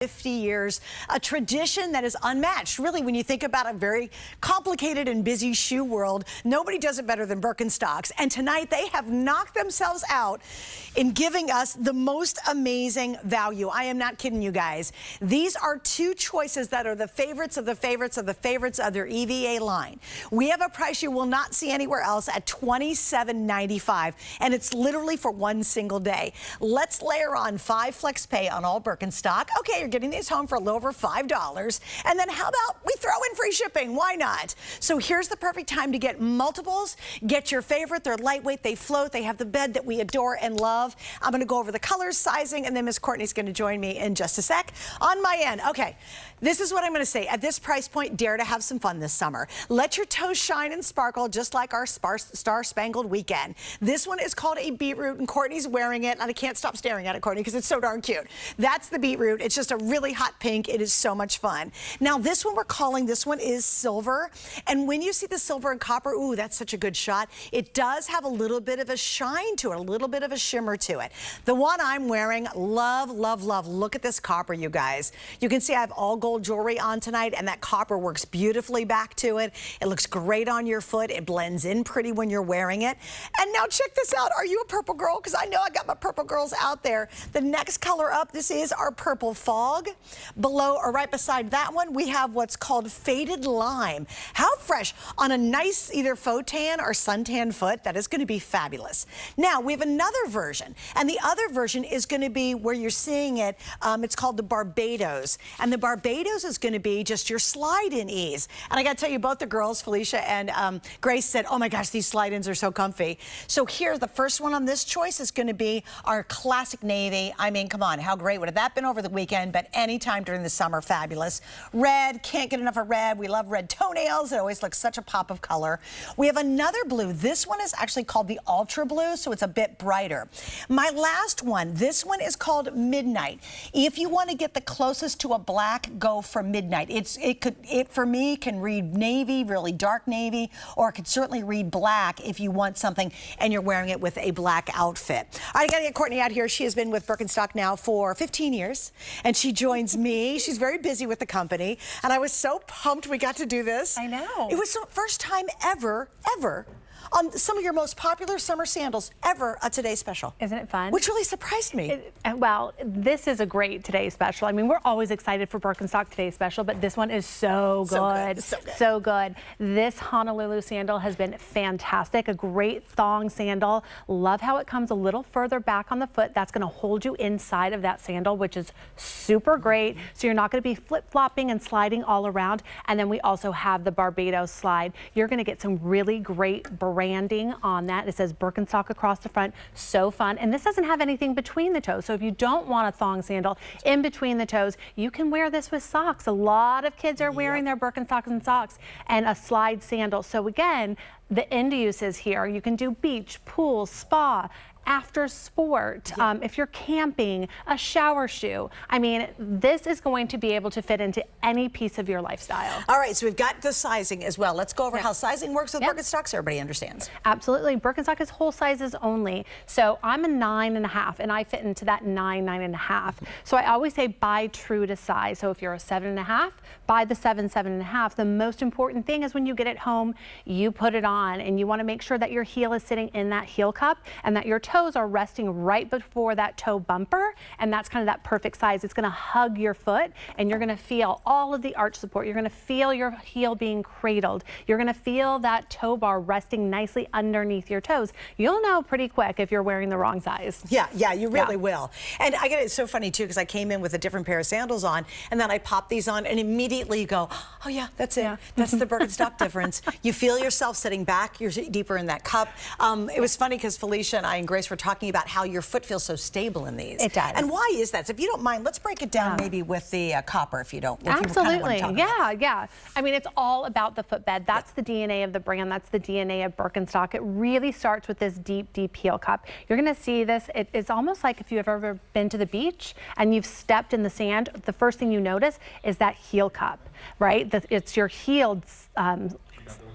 50 years, a tradition that is unmatched. Really, when you think about a very complicated and busy shoe world, nobody does it better than Birkenstocks. And tonight they have knocked themselves out in giving us the most amazing value. I am not kidding you guys. These are two choices that are the favorites of the favorites of the favorites of their EVA line. We have a price you will not see anywhere else at $27.95, and it's literally for one single day. Let's layer on 5 flex pay on all Birkenstock. Okay, you're getting these home for a little over $5. And then how about we throw in free shipping? Why not? So here's the perfect time to get multiples. Get your favorite. They're lightweight. They float. They have the bed that we adore and love. I'm going to go over the colors, sizing, and then Miss Courtney's going to join me in just a sec. On my end, okay, this is what I'm going to say. At this price point, dare to have some fun this summer. Let your toes shine and sparkle just like our Star-Spangled Weekend. This one is called a beetroot, and Courtney's wearing it, and I can't stop staring at it, Courtney, because it's so darn cute. That's the beetroot. It's just a really hot pink. It is so much fun. Now, this one we're calling, this one is silver, and when you see the silver and copper, ooh, that's such a good shot. It does have a little bit of a shine to it, a little bit of a shimmer to it. The one I'm wearing, love, love, love. Look at this copper, you guys. You can see I have all gold jewelry on tonight, and that copper works beautifully back to it. It looks great on your foot. It blends in pretty when you're wearing it. And now check this out. Are you a purple girl? Because I know I got my purple girls out there. The next color up, this is our purple fog. Below or right beside that one, we have what's called faded lime. How fresh on a nice either faux tan or suntan foot. That is going to be fabulous. Now, we have another version, and the other version is going to be where you're seeing it. It's called the Barbados, and the Barbados is going to be just your slide-in ease. And I got to tell you, both the girls, Felicia and Grace, said, oh my gosh, these slide-ins are so comfy. So here, the first one on this choice is going to be our classic navy. I mean, come on, how great would have that been over the weekend, but anytime during the summer, fabulous. Red, can't get enough of red. We love red toenails. It always looks such a pop of color. We have another blue. This one is actually called the Ultra Blue, so it's a bit brighter. My last one, this one is called Midnight. If you want to get the closest to a black, go for Midnight. It for me can read navy, really dark navy, or it could certainly read black if you want something and you're wearing it with a black outfit. All right, I got to get Courtney out here. She has been with Birkenstock now for 15 years, and she joins me. She's very busy with the company, and I was so pumped we got to do this. I know. It was the first time ever on some of your most popular summer sandals ever a Today Special. Isn't it fun? Which really surprised me. Well, this is a great Today Special. I mean, we're always excited for Birkenstock Today Special, but this one is so good. So good. So good. This Honolulu sandal has been fantastic. A great thong sandal. Love how it comes a little further back on the foot. That's going to hold you inside of that sandal, which is super great. So you're not going to be flip-flopping and sliding all around. And then we also have the Barbados slide. You're going to get some really great branding on that. It says Birkenstock across the front. So fun. And this doesn't have anything between the toes. So if you don't want a thong sandal in between the toes, you can wear this with socks. A lot of kids are wearing their Birkenstocks and socks and a slide sandal. So again, the end uses here. You can do beach, pool, spa, after sport, if you're camping, a shower shoe. I mean, this is going to be able to fit into any piece of your lifestyle. All right, so we've got the sizing as well. Let's go over how sizing works with Birkenstock so everybody understands. Absolutely. Birkenstock is whole sizes only. So I'm a 9.5 and I fit into that 9.5. So I always say buy true to size. So if you're a 7.5, buy the 7.5. The most important thing is when you get it home, you put it on and you want to make sure that your heel is sitting in that heel cup and that your toes are resting right before that toe bumper, and that's kind of that perfect size. It's going to hug your foot, and you're going to feel all of the arch support. You're going to feel your heel being cradled. You're going to feel that toe bar resting nicely underneath your toes. You'll know pretty quick if you're wearing the wrong size. Yeah, you really will. And I get it's so funny too, because I came in with a different pair of sandals on, and then I pop these on, and immediately you go, oh yeah, that's it. That's the Birkenstock difference. You feel yourself sitting back, you're deeper in that cup. It was funny because Felicia and I and Grace were talking about how your foot feels so stable in these. It does. And why is that? So if you don't mind, let's break it down maybe with the copper, if you don't. Absolutely. Yeah. I mean, it's all about the footbed. That's the DNA of the brand. That's the DNA of Birkenstock. It really starts with this deep, deep heel cup. You're going to see this. It's almost like if you've ever been to the beach and you've stepped in the sand, the first thing you notice is that heel cup, right? It's your heel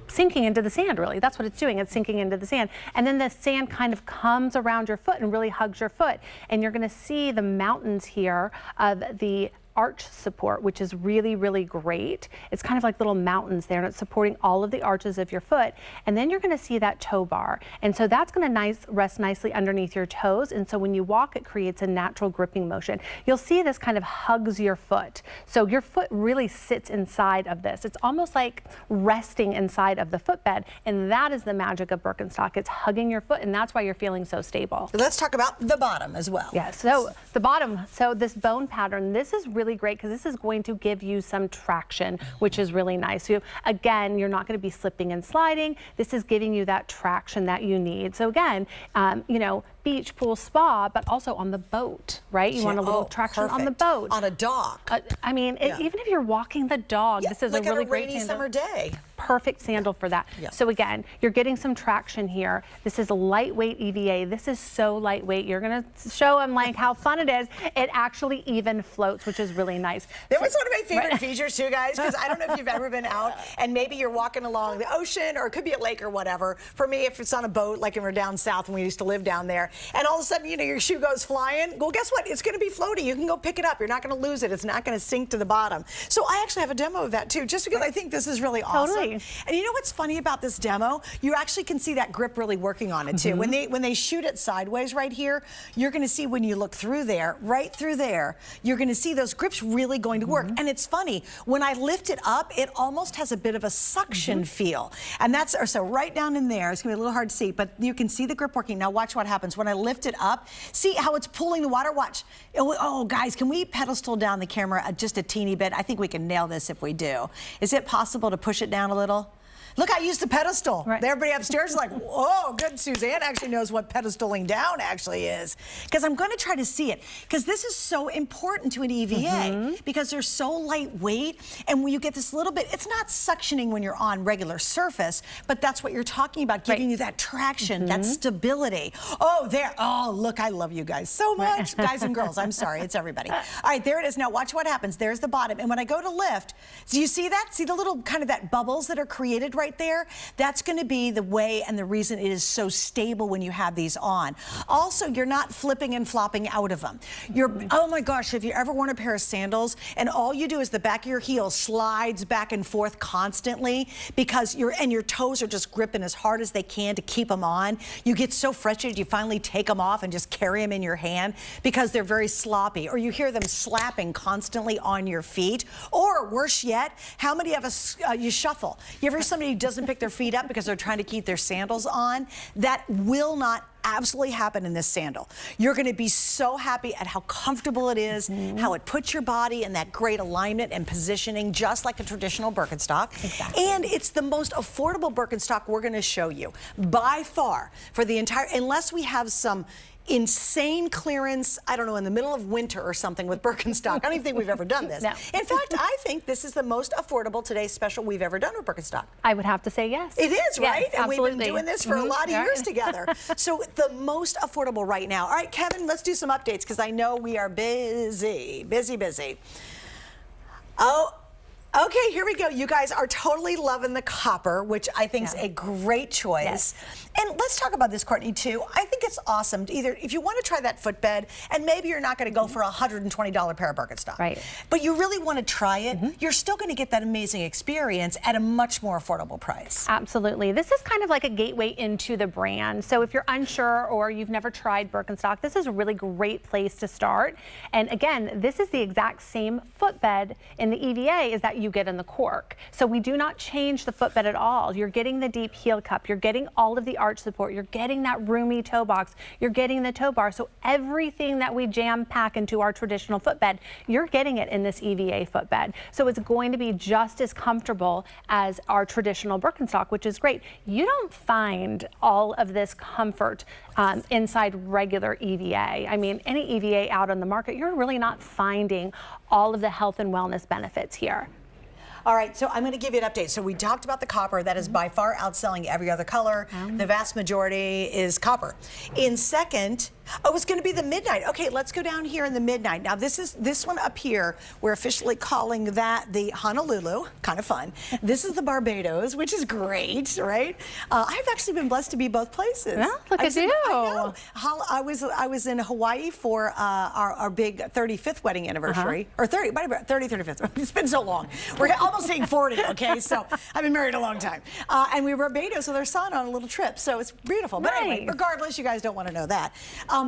sinking into the sand, really. That's what it's doing. It's sinking into the sand. And then the sand kind of comes around your foot and really hugs your foot. And you're going to see the mountains here of the arch support, which is really, really great. It's kind of like little mountains there, and it's supporting all of the arches of your foot. And then you're going to see that toe bar. And so that's going to rest nicely underneath your toes. And so when you walk, it creates a natural gripping motion. You'll see this kind of hugs your foot. So your foot really sits inside of this. It's almost like resting inside of the footbed. And that is the magic of Birkenstock. It's hugging your foot, and that's why you're feeling so stable. Let's talk about the bottom as well. Yeah, so the bottom, so this bone pattern, this is really great because this is going to give you some traction, which is really nice. So again, you're not going to be slipping and sliding. This is giving you that traction that you need. So again, you know, beach, pool, spa, but also on the boat, right? You want a little traction on the boat. On a dock. I mean, even if you're walking the dog, this is like a really great rainy sandal. Summer day. Perfect sandal for that. So again, you're getting some traction here. This is a lightweight EVA. This is so lightweight. You're gonna show them like how fun it is. It actually even floats, which is really nice. That was one of my favorite features too, guys, because I don't know if you've ever been out and maybe you're walking along the ocean, or it could be a lake or whatever. For me, if it's on a boat, like when we're down south when we used to live down there, and all of a sudden, you know, your shoe goes flying. Well, guess what? It's going to be floaty. You can go pick it up. You're not going to lose it. It's not going to sink to the bottom. So I actually have a demo of that too, just because I think this is really awesome. Totally. And you know what's funny about this demo? You actually can see that grip really working on it too. When they shoot it sideways right here, you're going to see when you look through there, right through there, you're going to see those grips really going to work. And it's funny, when I lift it up, it almost has a bit of a suction feel. And that's, so right down in there, it's going to be a little hard to see, but you can see the grip working. Now watch what happens when I lift it up. See how it's pulling the water? Watch. Oh, guys, can we pedestal down the camera just a teeny bit? I think we can nail this if we do. Is it possible to push it down a little? Look, I used the pedestal. Right. Everybody upstairs is like, whoa, good. Suzanne actually knows what pedestaling down actually is. Because I'm going to try to see it. Because this is so important to an EVA. Because they're so lightweight. And when you get this little bit, it's not suctioning when you're on regular surface, but that's what you're talking about, giving you that traction, that stability. Oh, there. Oh, look, I love you guys so much. Guys and girls, I'm sorry. It's everybody. All right, there it is. Now watch what happens. There's the bottom. And when I go to lift, do you see that? See the little kind of that bubbles that are created right there? That's going to be the way and the reason it is so stable when you have these on. Also, you're not flipping and flopping out of them. Oh my gosh, if you ever worn a pair of sandals and all you do is the back of your heel slides back and forth constantly because your toes are just gripping as hard as they can to keep them on. You get so frustrated you finally take them off and just carry them in your hand because they're very sloppy, or you hear them slapping constantly on your feet. Or worse yet, how many of us you shuffle? You ever hear somebody who doesn't pick their feet up because they're trying to keep their sandals on? That will not absolutely happen in this sandal. You're going to be so happy at how comfortable it is, how it puts your body in that great alignment and positioning, just like a traditional Birkenstock. And it's the most affordable Birkenstock we're going to show you by far for the entire, unless we have some insane clearance, I don't know, in the middle of winter or something with Birkenstock. I don't even think we've ever done this. In fact, I think this is the most affordable today's special we've ever done with Birkenstock. I would have to say yes. It is, right? Yes, and absolutely. we've been doing this for a lot of years together. So the most affordable right now. All right, Kevin, let's do some updates because I know we are busy. Oh, okay, here we go. You guys are totally loving the copper, which I think is a great choice. And let's talk about this, Courtney, too. I think it's awesome to either, if you want to try that footbed, and maybe you're not going to go for a $120 pair of Birkenstock, but you really want to try it, you're still going to get that amazing experience at a much more affordable price. Absolutely. This is kind of like a gateway into the brand. So if you're unsure or you've never tried Birkenstock, this is a really great place to start. And again, this is the exact same footbed in the EVA as that you get in the cork. So we do not change the footbed at all. You're getting the deep heel cup. You're getting all of the arch support. You're getting that roomy toe box. You're getting the toe bar. So everything that we jam pack into our traditional footbed, you're getting it in this EVA footbed. So it's going to be just as comfortable as our traditional Birkenstock, which is great. You don't find all of this comfort inside regular EVA. I mean, any EVA out on the market, you're really not finding all of the health and wellness benefits here. All right, so I'm going to give you an update. So we talked about the copper. That is by far outselling every other color. The vast majority is copper. In second, oh, it's going to be the midnight. Okay, let's go down here in the midnight. Now, this one up here, we're officially calling that the Honolulu. Kind of fun. This is the Barbados, which is great, right? I've actually been blessed to be both places. Yeah, look at you. I know. I was in Hawaii for our big 35th wedding anniversary, or 35th. It's been so long. We're almost hitting 40, okay? So I've been married a long time. And we were in Barbados with our son on a little trip, so it's beautiful. But anyway, regardless, you guys don't want to know that.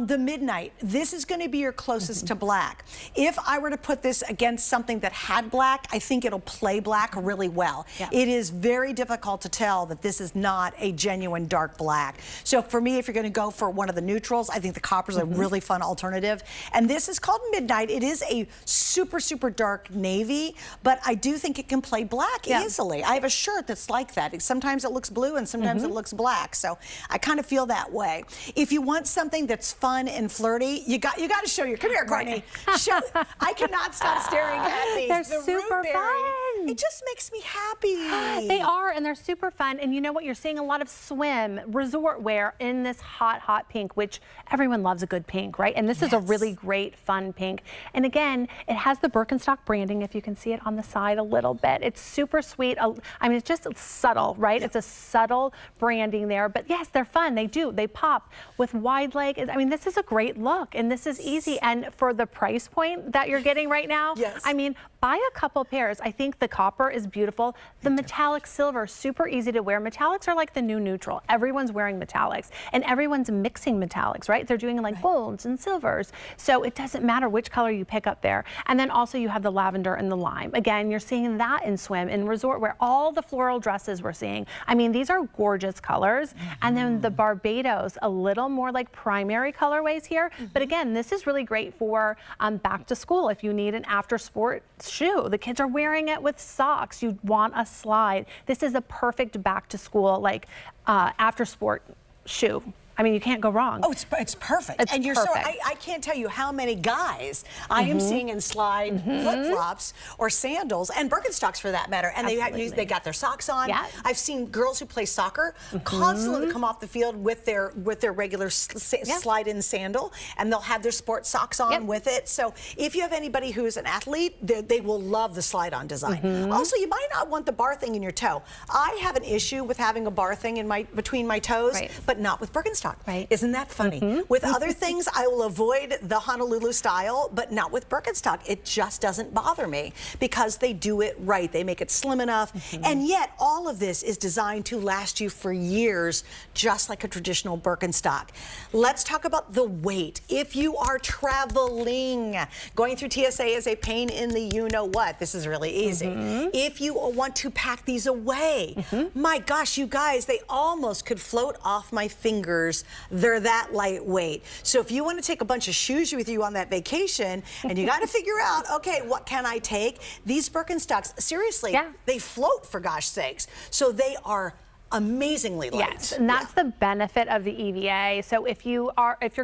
The midnight, this is going to be your closest to black. If I were to put this against something that had black, I think it'll play black really well. Yeah. It is very difficult to tell that this is not a genuine dark black. So for me, if you're going to go for one of the neutrals, I think the copper is a really fun alternative. And this is called Midnight. It is a super, super dark navy, but I do think it can play black easily. I have a shirt that's like that. Sometimes it looks blue and sometimes it looks black. So I kind of feel that way. If you want something that's fun and flirty, you got to show your. Come here, Courtney. I cannot stop staring at these. They're super fun. It just makes me happy. They are, and they're super fun. And you know what? You're seeing a lot of swim, resort wear in this hot, hot pink, which everyone loves a good pink, right? And this is a really great, fun pink. And again, it has the Birkenstock branding, if you can see it on the side a little bit. It's super sweet. I mean, it's just subtle, right? It's a subtle branding there. But yes, they're fun. They pop with wide leg. I mean, this is a great look, and this is easy. And for the price point that you're getting right now, I mean, buy a couple pairs. I think the copper is beautiful. The metallic silver, super easy to wear. Metallics are like the new neutral. Everyone's wearing metallics, and everyone's mixing metallics, right? They're doing like golds and silvers. So it doesn't matter which color you pick up there. And then also you have the lavender and the lime. Again, you're seeing that in swim, in resort wear, all the floral dresses we're seeing. I mean, these are gorgeous colors. And then the Barbados, a little more like primary colorways here. But again, this is really great for back to school if you need an after sport shoe. The kids are wearing it with socks. You want a slide. This is a perfect back to school, like after sport shoe. I mean, you can't go wrong. Oh, it's perfect. It's and perfect. I can't tell you how many guys I am seeing in slide flip-flops or sandals, and Birkenstocks for that matter, and they got their socks on. Yeah. I've seen girls who play soccer constantly come off the field with their regular slide-in sandal, and they'll have their sports socks on with it. So if you have anybody who is an athlete, they will love the slide-on design. Also, you might not want the bar thing in your toe. I have an issue with having a bar thing in between my toes, but not with Birkenstock. Right. Isn't that funny? With other things, I will avoid the Honolulu style, but not with Birkenstock. It just doesn't bother me because they do it right. They make it slim enough. And yet, all of this is designed to last you for years, just like a traditional Birkenstock. Let's talk about the weight. If you are traveling, going through TSA is a pain in the you-know-what. This is really easy. If you want to pack these away, my gosh, you guys, they almost could float off my fingers. They're that lightweight. So if you want to take a bunch of shoes with you on that vacation and you got to figure out, okay, what can I take? These Birkenstocks, seriously, they float for gosh sakes. So they are amazingly light. Yes, and that's the benefit of the EVA. So if you're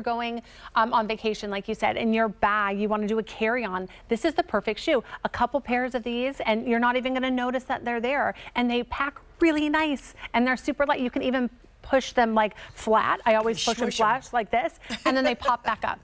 going on vacation, like you said, in your bag, you want to do a carry-on, this is the perfect shoe. A couple pairs of these, and you're not even going to notice that they're there. And they pack really nice, and they're super light. You can even push them like flat. I always push them flat like this, and then they pop back up.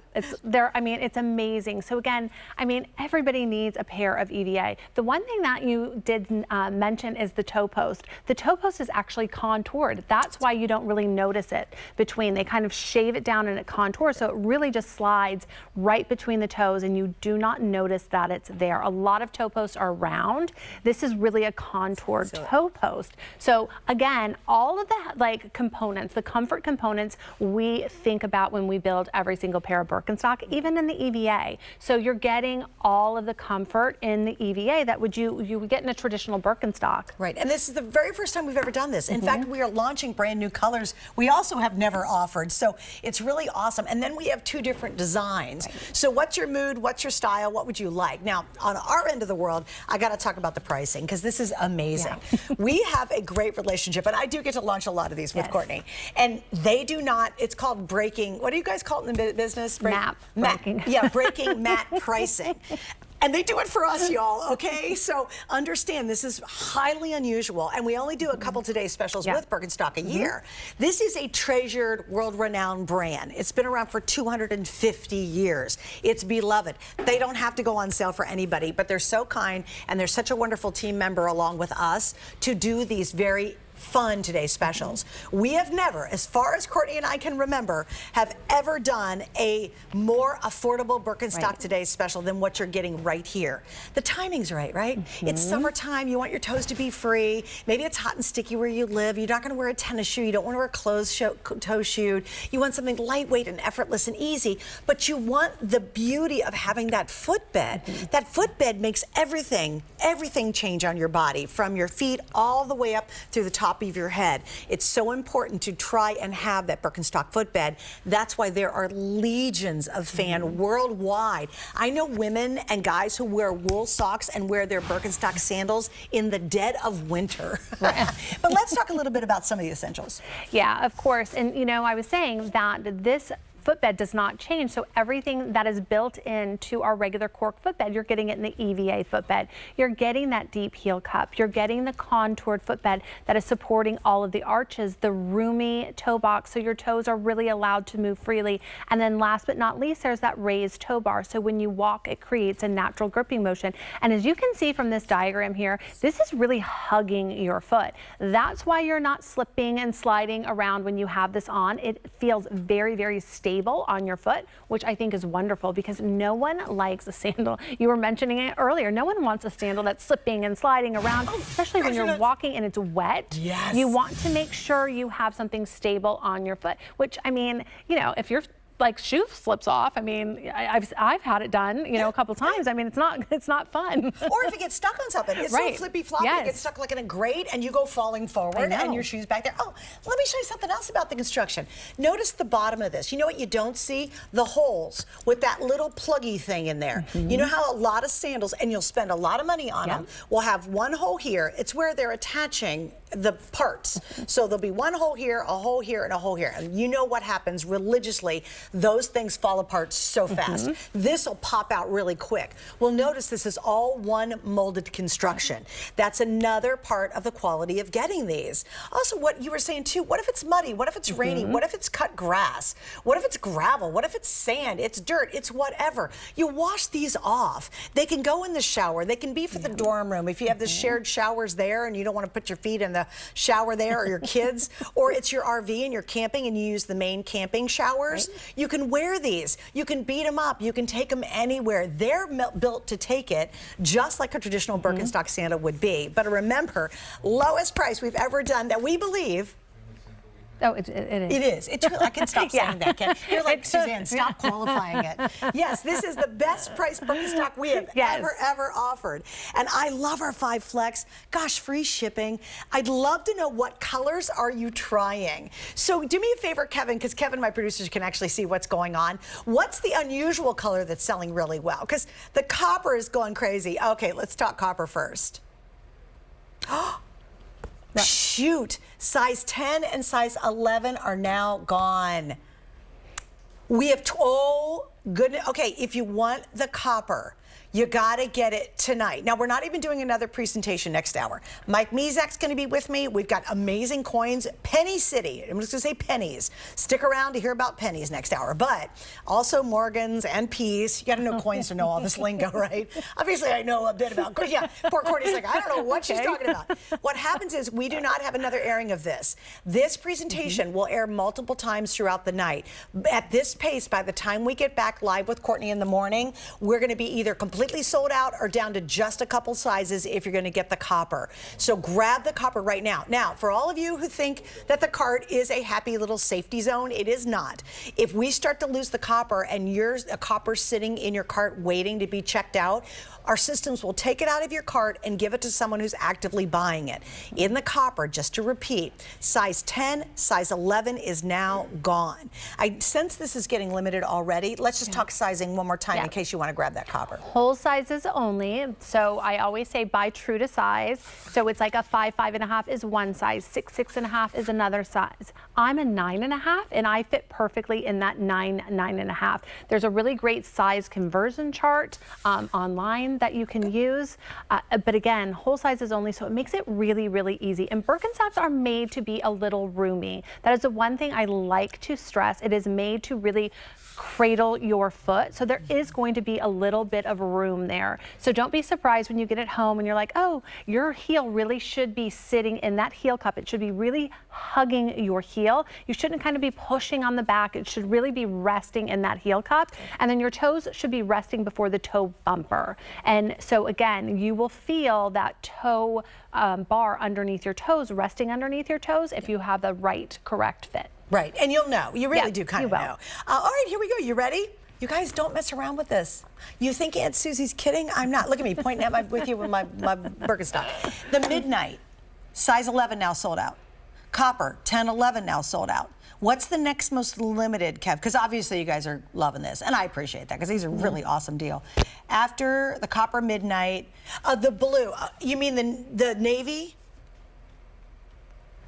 I mean, it's amazing. So again, I mean, everybody needs a pair of EVA. The one thing that you did mention is the toe post. The toe post is actually contoured. That's why you don't really notice it between. They kind of shave it down and it contours, so it really just slides right between the toes, and you do not notice that it's there. A lot of toe posts are round. This is really a contoured toe post. So again, all of the components, the comfort components we think about when we build every single pair of Birkenstock, even in the EVA. So you're getting all of the comfort in the EVA that you would get in a traditional Birkenstock. Right, and this is the very first time we've ever done this. In fact, we are launching brand new colors we also have never offered. So it's really awesome. And then we have two different designs. So what's your mood? What's your style? What would you like? Now, on our end of the world, I got to talk about the pricing because this is amazing. We have a great relationship, and I do get to launch a lot of these with Courtney. And they do not, it's called breaking, what do you guys call it in the business? Breaking. Yeah, breaking mat pricing. And they do it for us, y'all, okay? So understand, this is highly unusual, and we only do a couple today's specials with Birkenstock a year. This is a treasured, world-renowned brand. It's been around for 250 years. It's beloved. They don't have to go on sale for anybody, but they're so kind, and they're such a wonderful team member along with us to do these very fun today's specials. We have never, as far as Courtney and I can remember, have ever done a more affordable Birkenstock today's special than what you're getting right here. The timing's right? It's summertime, you want your toes to be free. Maybe it's hot and sticky where you live. You're not gonna wear a tennis shoe. You don't wanna wear a closed toe shoe. You want something lightweight and effortless and easy, but you want the beauty of having that footbed. That footbed makes everything change on your body, from your feet all the way up through the top of your head. It's so important to try and have that Birkenstock footbed. That's why there are legions of fans worldwide. I know women and guys who wear wool socks and wear their Birkenstock sandals in the dead of winter. But let's talk a little bit about some of the essentials. Yeah, of course. And you know, I was saying that this footbed does not change, so everything that is built into our regular cork footbed, you're getting it in the EVA footbed. You're getting that deep heel cup. You're getting the contoured footbed that is supporting all of the arches, the roomy toe box, so your toes are really allowed to move freely. And then last but not least, there's that raised toe bar, so when you walk, it creates a natural gripping motion. And as you can see from this diagram here, this is really hugging your foot. That's why you're not slipping and sliding around when you have this on. It feels very, very stable on your foot, which I think is wonderful, because no one likes a sandal. You were mentioning it earlier. No one wants a sandal that's slipping and sliding around, especially when you're walking and it's wet. Yes. You want to make sure you have something stable on your foot, which, I mean, you know, if you're like shoe slips off, I mean, I've had it done, you know, a couple times. I mean, it's not fun. Or if it gets stuck on something, it's so flippy floppy, it gets stuck like in a grate, and you go falling forward, and your shoe's back there. Oh, let me show you something else about the construction. Notice the bottom of this. You know what you don't see? The holes with that little pluggy thing in there. You know how a lot of sandals, and you'll spend a lot of money on them, will have one hole here. It's where they're attaching the parts. So there'll be one hole here, a hole here, and a hole here. And you know what happens religiously. Those things fall apart so fast. This will pop out really quick. Well, notice this is all one molded construction. That's another part of the quality of getting these. Also, what you were saying too, what if it's muddy? What if it's rainy? What if it's cut grass? What if it's gravel? What if it's sand? It's dirt, it's whatever. You wash these off. They can go in the shower. They can be for the dorm room. If you have the shared showers there and you don't want to put your feet in the shower there, or your kids, or it's your RV and you're camping and you use the main camping showers, you can wear these. You can beat them up. You can take them anywhere. They're built to take it just like a traditional Birkenstock sandal would be. But remember, lowest price we've ever done that we believe. Oh, it is. It is. It's really, I can stop saying that, Ken. You're like, Suzanne, stop qualifying it. Yes, this is the best price Birkenstock we have ever offered. And I love our 5 Flex. Gosh, free shipping. I'd love to know, what colors are you trying? So do me a favor, Kevin, because Kevin, my producers, can actually see what's going on. What's the unusual color that's selling really well? Because the copper is going crazy. Okay, let's talk copper first. Shoot, size 10 and size 11 are now gone. We have, oh goodness. Okay, if you want the copper, you gotta get it tonight. Now, we're not even doing another presentation next hour. Mike Mezak's gonna be with me. We've got amazing coins. Penny City, I'm just gonna say pennies. Stick around to hear about pennies next hour, but also Morgans and P's. You gotta know coins to know all this lingo, right? Obviously, I know a bit about coins. Yeah, poor Courtney's like, I don't know what she's talking about. What happens is we do not have another airing of this. This presentation will air multiple times throughout the night. At this pace, by the time we get back live with Courtney in the morning, we're gonna be either completely sold out or down to just a couple sizes if you're going to get the copper. So grab the copper right now. Now, for all of you who think that the cart is a happy little safety zone, it is not. If we start to lose the copper and you're a copper sitting in your cart waiting to be checked out, our systems will take it out of your cart and give it to someone who's actively buying it. In the copper, just to repeat, size 10, size 11 is now gone. I sense this is getting limited already. Let's just talk sizing one more time in case you want to grab that copper. Full sizes only. So I always say buy true to size. So it's like a 5, 5.5 is one size, 6, 6.5 is another size. I'm a 9.5 and I fit perfectly in that 9, 9.5. There's a really great size conversion chart online that you can use. But again, whole sizes only, so it makes it really, really easy. And Birkenstocks are made to be a little roomy. That is the one thing I like to stress. It is made to really cradle your foot. So there is going to be a little bit of room there. So don't be surprised when you get it home and you're like, oh, your heel really should be sitting in that heel cup. It should be really hugging your heel. You shouldn't kind of be pushing on the back. It should really be resting in that heel cup. And then your toes should be resting before the toe bumper. And so again, you will feel that toe bar underneath your toes, resting underneath your toes if you have the right, correct fit. Right, and you'll know. You really do kind of will. know. All right, here we go. You ready? You guys don't mess around with this. You think Aunt Susie's kidding? I'm not. Look at me pointing at with you with my Birkenstock. The Midnight, size 11 now sold out. Copper, 10, 11 now sold out. What's the next most limited, Kev? Because obviously you guys are loving this, and I appreciate that because these are really awesome deal. After the Copper Midnight, the blue, you mean the navy?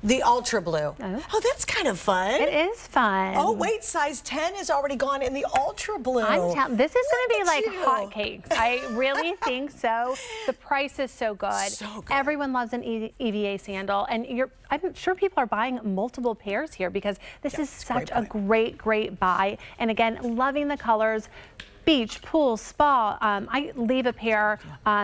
The ultra blue. Oh, that's kind of fun. It is fun. Oh, wait, size 10 is already gone in the ultra blue. I'm telling, this is going to be like hotcakes. I really think so. The price is so good. So good. Everyone loves an EVA sandal, and I'm sure people are buying multiple pairs here because this is such a great, great buy. And again, loving the colors. Beach, pool, spa. I leave a pair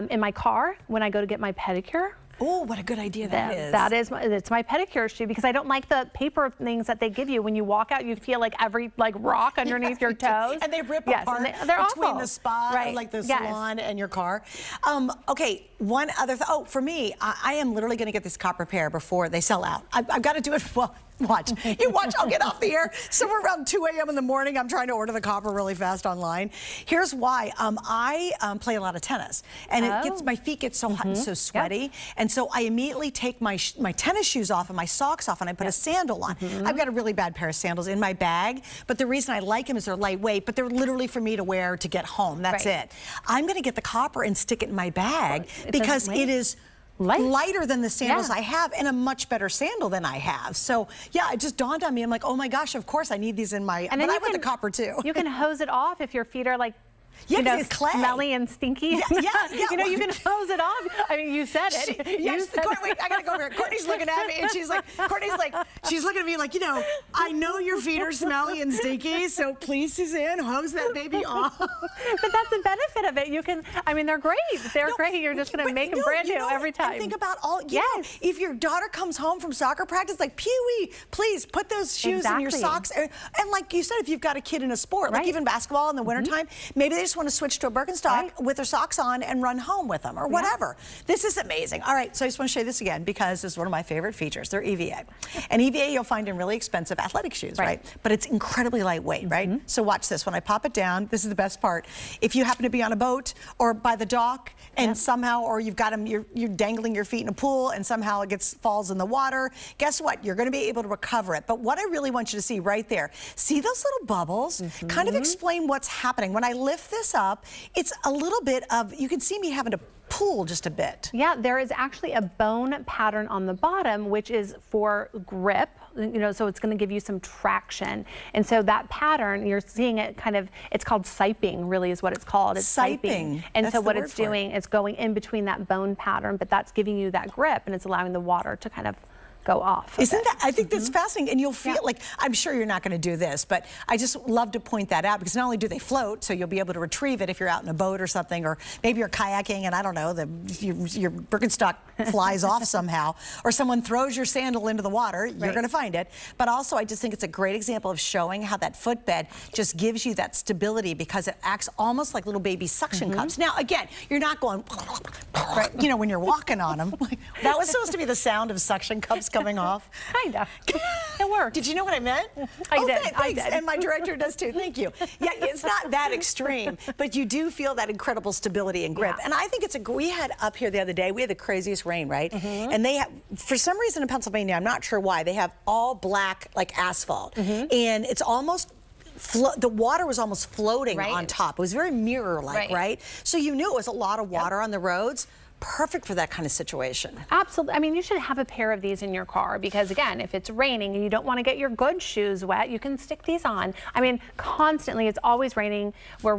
in my car when I go to get my pedicure. Oh, what a good idea It's my pedicure shoe because I don't like the paper things that they give you. When you walk out, you feel like every rock underneath your toes. And they rip apart they're between awful. the spa, like the salon and your car. Okay, one other for me, I am literally going to get this copper pair before they sell out. I've got to do it. Well, watch. You watch. I'll get off the air. Somewhere around 2 a.m. in the morning, I'm trying to order the copper really fast online. Here's why. I play a lot of tennis, and my feet get so hot and so sweaty, and so I immediately take my tennis shoes off and my socks off, and I put a sandal on. I've got a really bad pair of sandals in my bag, but the reason I like them is they're lightweight, but they're literally for me to wear to get home. That's it. I'm going to get the copper and stick it in my bag because it is lighter than the sandals I have, and a much better sandal than I have. So yeah, it just dawned on me. I'm like, oh my gosh, of course I need these in my, but I want the copper too. You can hose it off if your feet are like, it's clay. Smelly and stinky. You know, you can hose it off. I mean, you said it. Wait, I gotta go over here. Courtney's looking at me, and she's looking at me like, you know, I know your feet are smelly and stinky, so please, Suzanne, hose that baby off. But that's the benefit of it. You can, I mean, they're great. They're great. You're just gonna make them brand new every time. And think about you know, if your daughter comes home from soccer practice, like, Pee-wee, please put those shoes in your socks. And like you said, if you've got a kid in a sport, like even basketball in the wintertime, maybe they just want to switch to a Birkenstock with their socks on and run home with them or whatever. This is amazing. All right, so I just want to show you this again because this is one of my favorite features. They're EVA. And EVA you'll find in really expensive athletic shoes, right? But it's incredibly lightweight, right? So watch this. When I pop it down, this is the best part. If you happen to be on a boat or by the dock and somehow, or you've got them, you're dangling your feet in a pool and somehow it falls in the water, guess what? You're going to be able to recover it. But what I really want you to see right there, see those little bubbles? Kind of explain what's happening. When I lift this up, it's a little bit of, you can see me having to pull just a bit. Yeah, there is actually a bone pattern on the bottom, which is for grip, you know, so it's going to give you some traction. And so that pattern, you're seeing it kind of, it's called siping, really is what it's called. It's siping. And so what it's doing is going in between that bone pattern, but that's giving you that grip and it's allowing the water to kind of go off. Isn't that, I think that's fascinating, and you'll feel like, I'm sure you're not going to do this, but I just love to point that out because not only do they float, so you'll be able to retrieve it if you're out in a boat or something, or maybe you're kayaking and I don't know, your Birkenstock flies off somehow, or someone throws your sandal into the water, you're going to find it. But also I just think it's a great example of showing how that footbed just gives you that stability because it acts almost like little baby suction cups. Now again, you're not going, you know, when you're walking on them. That was supposed to be the sound of suction cups coming off. Kind of. It worked. Did you know what I meant? I did. Thanks. And my director does too. Thank you. Yeah, it's not that extreme, but you do feel that incredible stability and grip. And I think it's we had up here the other day, we had the craziest rain, right? And they have, for some reason in Pennsylvania, I'm not sure why, they have all black like asphalt. And it's almost the water was almost floating Right. on top. It was very mirror-like, right? So you knew it was a lot of water on the roads. Perfect for that kind of situation. Absolutely. I mean, you should have a pair of these in your car because, again, if it's raining and you don't want to get your good shoes wet, you can stick these on. I mean, constantly, it's always raining where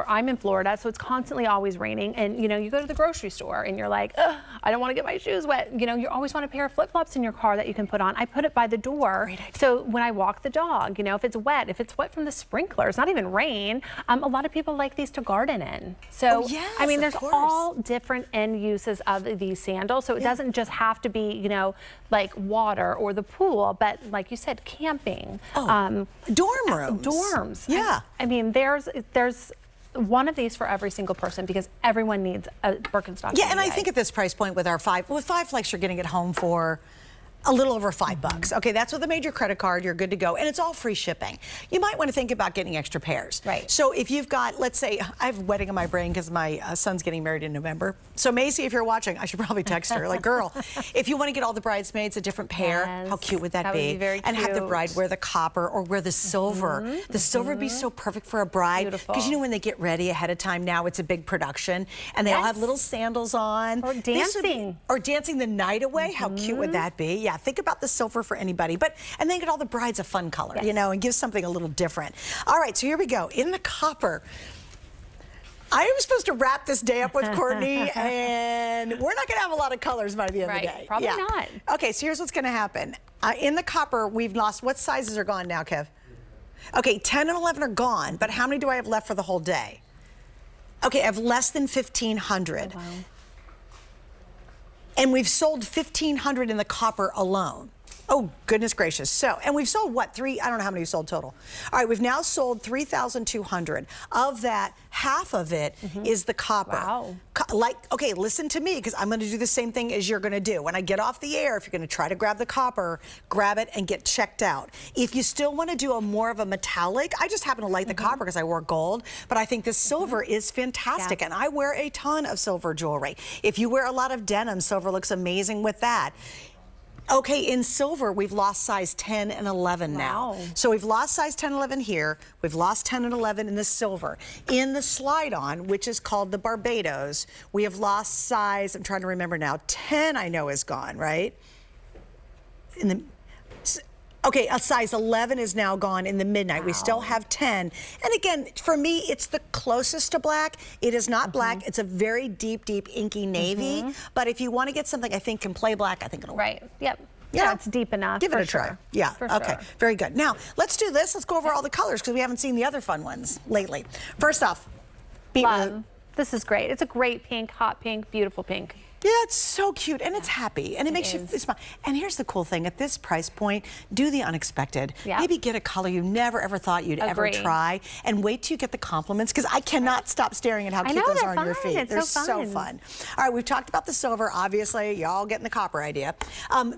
I'm in Florida, so it's constantly always raining. And, you know, you go to the grocery store and you're like, ugh, I don't want to get my shoes wet. You know, you always want a pair of flip-flops in your car that you can put on. I put it by the door. So when I walk the dog, you know, if it's wet from the sprinklers, not even rain, a lot of people like these to garden in. So, I mean, there's all different uses of these sandals, so it doesn't just have to be, you know, like water or the pool, but like you said, camping, dorm rooms, dorms. Yeah, I mean, there's one of these for every single person because everyone needs a Birkenstock. Yeah, and I think at this price point with our five flex, you're getting it home for a little over $5. Okay, that's with a major credit card, you're good to go, and it's all free shipping. You might want to think about getting extra pairs. Right. So if you've got, let's say, I have a wedding in my brain because my son's getting married in November. So Macy, if you're watching, I should probably text her, like, girl, if you want to get all the bridesmaids a different pair, how cute would that be? Would be very and cute. have the bride wear the copper or wear the silver. The silver would be so perfect for a bride. Because you know when they get ready ahead of time now, it's a big production, and they all have little sandals on. Or dancing. Or dancing the night away. How cute would that be? Yeah, think about the silver for anybody, and then get all the brides a fun color, you know, and give something a little different. All right, so here we go. In the copper, I am supposed to wrap this day up with Courtney, and we're not going to have a lot of colors by the end of the day. Probably not. Okay, so here's what's going to happen. In the copper, we've lost, what sizes are gone now, Kev? Okay, 10 and 11 are gone, but how many do I have left for the whole day? Okay, I have less than 1,500. Oh, wow. And we've sold 1,500 in the copper alone. Oh, goodness gracious. So, and we've sold what, I don't know how many we sold total. All right, we've now sold 3,200. Of that, half of it is the copper. Wow. Okay, listen to me, because I'm going to do the same thing as you're going to do. When I get off the air, if you're going to try to grab the copper, grab it and get checked out. If you still want to do a more of a metallic, I just happen to like the copper because I wore gold, but I think the silver is fantastic, and I wear a ton of silver jewelry. If you wear a lot of denim, silver looks amazing with that. Okay, in silver, we've lost size 10 and 11 now. So we've lost size 10 and 11 here. We've lost 10 and 11 in the silver. In the slide-on, which is called the Barbados, we have lost size, I'm trying to remember now, 10 I know is gone, right? Okay, a size 11 is now gone in the midnight. We still have 10. And again, for me, it's the closest to black. It is not black. It's a very deep, deep, inky navy. But if you want to get something I think can play black, I think it'll work. Right, yep. Yeah, it's deep enough. Give it a try. Yeah, okay, very good. Now, let's do this. Let's go over all the colors because we haven't seen the other fun ones lately. First off, beetroot. This is great. It's a great pink, hot pink, beautiful pink. Yeah, it's so cute, and it's happy, and it makes you smile. And here's the cool thing. At this price point, do the unexpected. Maybe get a color you never, ever thought you'd ever try, and wait till you get the compliments, because I cannot stop staring at how cute those are on your feet. They're so fun. All right, we've talked about the silver. Obviously, y'all getting the copper idea.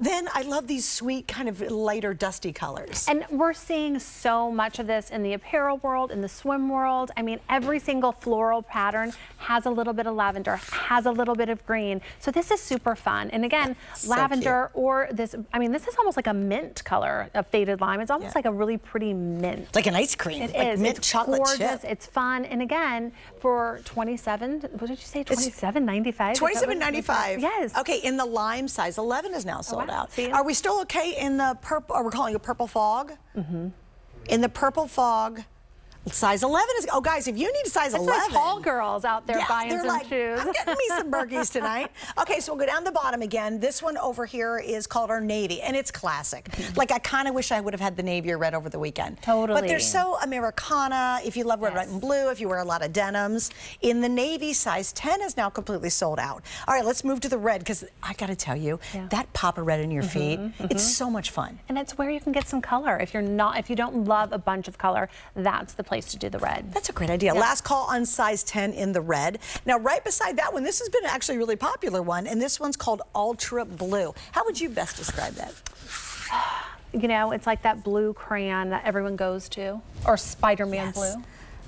Then I love these sweet, kind of lighter, dusty colors. And we're seeing so much of this in the apparel world, in the swim world. I mean, every single floral pattern has a little bit of lavender, has a little bit of green. So this is super fun. And again, lavender or this, I mean, this is almost like a mint color, a faded lime. It's almost like a really pretty mint. Like an ice cream. It like is. Mint it's chocolate gorgeous. chip. It's fun. And again, for $27, what did you say, $27.95? $27.95. Yes. Okay, in the lime size, 11 is now sold out. See? Are we still okay in the purple, or we're calling it purple fog? In the purple fog, size 11 is, oh guys, if you need a size 11. It's like tall girls out there buying they're some like, shoes. I'm getting me some Birkies tonight. Okay, so we'll go down the bottom again. This one over here is called our navy, and it's classic. Like, I kind of wish I would have had the navy or red over the weekend. Totally. But they're so Americana. If you love red, white, and blue, if you wear a lot of denims. In the navy, size 10 is now completely sold out. All right, let's move to the red, because I got to tell you, that pop of red in your feet, it's so much fun. And it's where you can get some color. If you don't love a bunch of color, that's the place to do the red. That's a great idea. Last call on size 10 in the red. Now, right beside that one, this has been actually a really popular one, and this one's called Ultra Blue. How would you best describe that? You know, it's like that blue crayon that everyone goes to, or Spider-Man blue.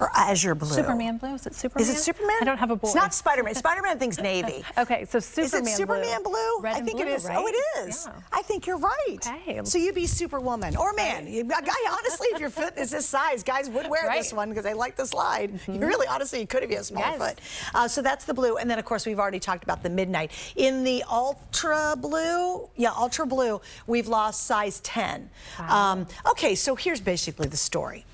or azure blue? Superman blue. Is it Superman? Is it Superman? I don't have a boy. It's not Spider-Man. Spider-Man thinks navy. Okay, so Superman Is it Superman blue? Red I and think blue, it is. right? Oh, it is. Yeah. I think you're right. Okay. So you be Superwoman or man. Honestly, if your foot is this size, guys would wear this one because they like the slide. You really, honestly, you could if you have a small foot. So that's the blue. And then, of course, we've already talked about the midnight. In the ultra blue, we've lost size 10. Wow. Okay, so here's basically the story.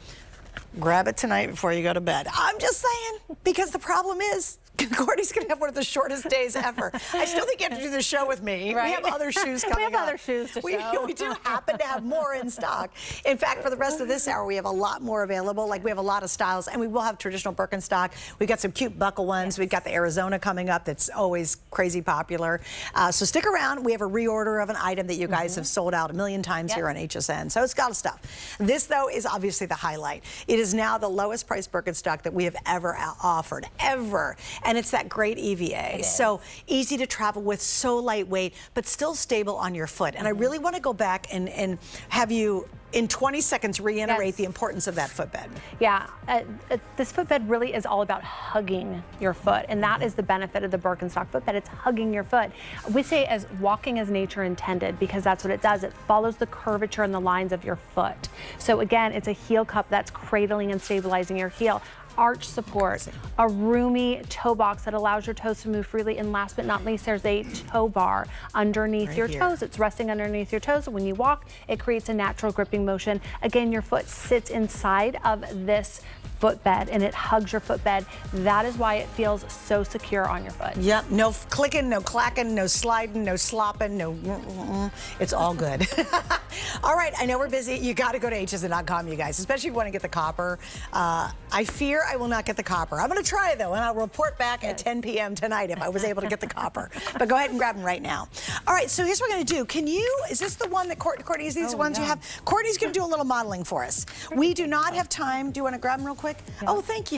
Grab it tonight before you go to bed. I'm just saying, because the problem is, Courtney's going to have one of the shortest days ever. I still think you have to do the show with me. Right. We have other shoes coming up. We have other shoes to show. We do happen to have more in stock. In fact, for the rest of this hour, we have a lot more available. Like, we have a lot of styles, and we will have traditional Birkenstock. We've got some cute buckle ones. We've got the Arizona coming up that's always crazy popular. So stick around. We have a reorder of an item that you guys have sold out a million times here on HSN. So it's got stuff. This, though, is obviously the highlight. It is now the lowest price Birkenstock that we have ever offered, ever. And it's that great EVA. So easy to travel with, so lightweight, but still stable on your foot. And I really want to go back and have you, in 20 seconds, reiterate the importance of that footbed. Yeah, this footbed really is all about hugging your foot, and that is the benefit of the Birkenstock footbed. It's hugging your foot. We say as walking as nature intended, because that's what it does. It follows the curvature and the lines of your foot. So again, it's a heel cup that's cradling and stabilizing your heel. Arch support, a roomy toe box that allows your toes to move freely, and last but not least, there's a toe bar underneath your toes. It's resting underneath your toes. When you walk, it creates a natural gripping motion. Again, your foot sits inside of this footbed and it hugs your footbed. That is why it feels so secure on your foot. Yep, no clicking, no clacking, no sliding, no slopping, no it's all good. All right, I know we're busy. You got to go to hsn.com, you guys, especially if you want to get the copper. I fear I will not get the copper. I'm going to try, though, and I'll report back at 10 p.m. tonight if I was able to get the copper. But go ahead and grab them right now. All right, so here's what we're going to do. Can you, is this the one that Courtney, is these the ones you have? Courtney's going to do a little modeling for us. We do not have time. Do you want to grab them real quick? Oh, thank you.